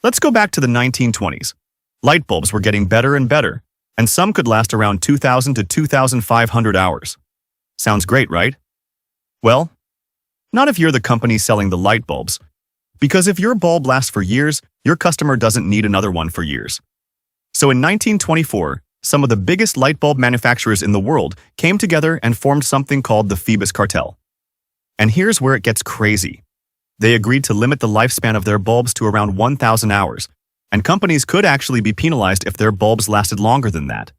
Let's go back to the 1920s. Light bulbs were getting better and better, and some could last around 2,000 to 2,500 hours. Sounds great, right? Well, not if you're the company selling the light bulbs, because if your bulb lasts for years, your customer doesn't need another one for years. So in 1924, some of the biggest light bulb manufacturers in the world came together and formed something called the Phoebus Cartel. And here's where it gets crazy. They agreed to limit the lifespan of their bulbs to around 1,000 hours, and companies could actually be penalized if their bulbs lasted longer than that.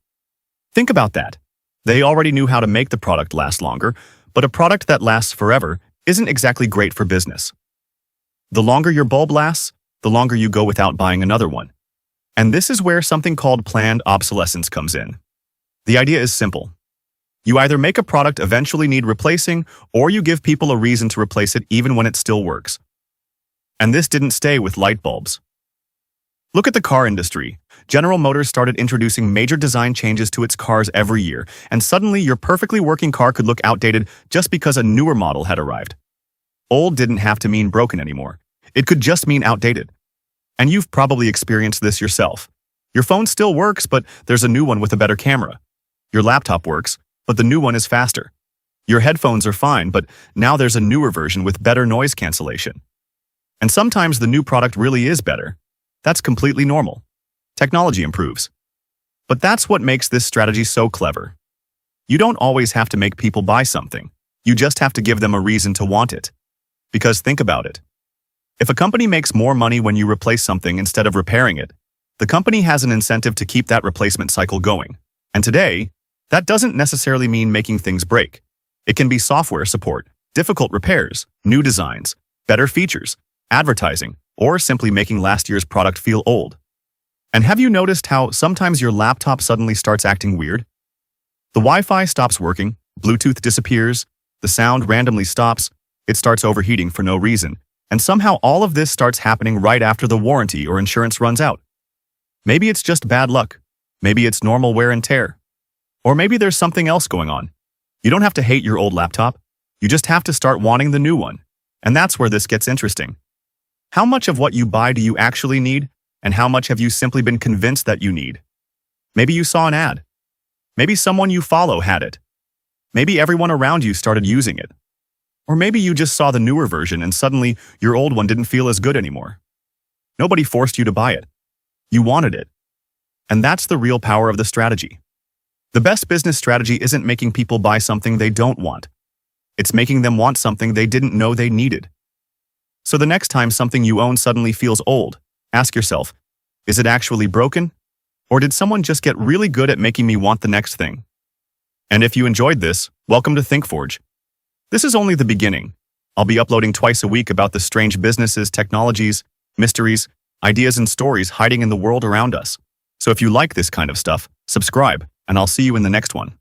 Think about that. They already knew how to make the product last longer, but a product that lasts forever isn't exactly great for business. The longer your bulb lasts, the longer you go without buying another one. And this is where something called planned obsolescence comes in. The idea is simple. You either make a product eventually need replacing, or you give people a reason to replace it even when it still works. And this didn't stay with light bulbs. Look at the car industry. General Motors started introducing major design changes to its cars every year, and suddenly your perfectly working car could look outdated just because a newer model had arrived. Old didn't have to mean broken anymore. It could just mean outdated. And you've probably experienced this yourself. Your phone still works, but there's a new one with a better camera. Your laptop works, but the new one is faster. Your headphones are fine, but now there's a newer version with better noise cancellation. And sometimes the new product really is better. That's completely normal. Technology improves. But that's what makes this strategy so clever. You don't always have to make people buy something. You just have to give them a reason to want it. Because think about it. If a company makes more money when you replace something instead of repairing it, the company has an incentive to keep that replacement cycle going. And today, that doesn't necessarily mean making things break. It can be software support, difficult repairs, new designs, better features, advertising, or simply making last year's product feel old. And have you noticed how sometimes your laptop suddenly starts acting weird? The Wi-Fi stops working, Bluetooth disappears, the sound randomly stops, it starts overheating for no reason, and somehow all of this starts happening right after the warranty or insurance runs out. Maybe it's just bad luck. Maybe it's normal wear and tear. Or maybe there's something else going on. You don't have to hate your old laptop. You just have to start wanting the new one. And that's where this gets interesting. How much of what you buy do you actually need, and how much have you simply been convinced that you need? Maybe you saw an ad. Maybe someone you follow had it. Maybe everyone around you started using it. Or maybe you just saw the newer version and suddenly your old one didn't feel as good anymore. Nobody forced you to buy it. You wanted it. And that's the real power of the strategy. The best business strategy isn't making people buy something they don't want. It's making them want something they didn't know they needed. So the next time something you own suddenly feels old, ask yourself, is it actually broken? Or did someone just get really good at making me want the next thing? And if you enjoyed this, welcome to ThinkForge. This is only the beginning. I'll be uploading twice a week about the strange businesses, technologies, mysteries, ideas, and stories hiding in the world around us. So if you like this kind of stuff, subscribe, and I'll see you in the next one.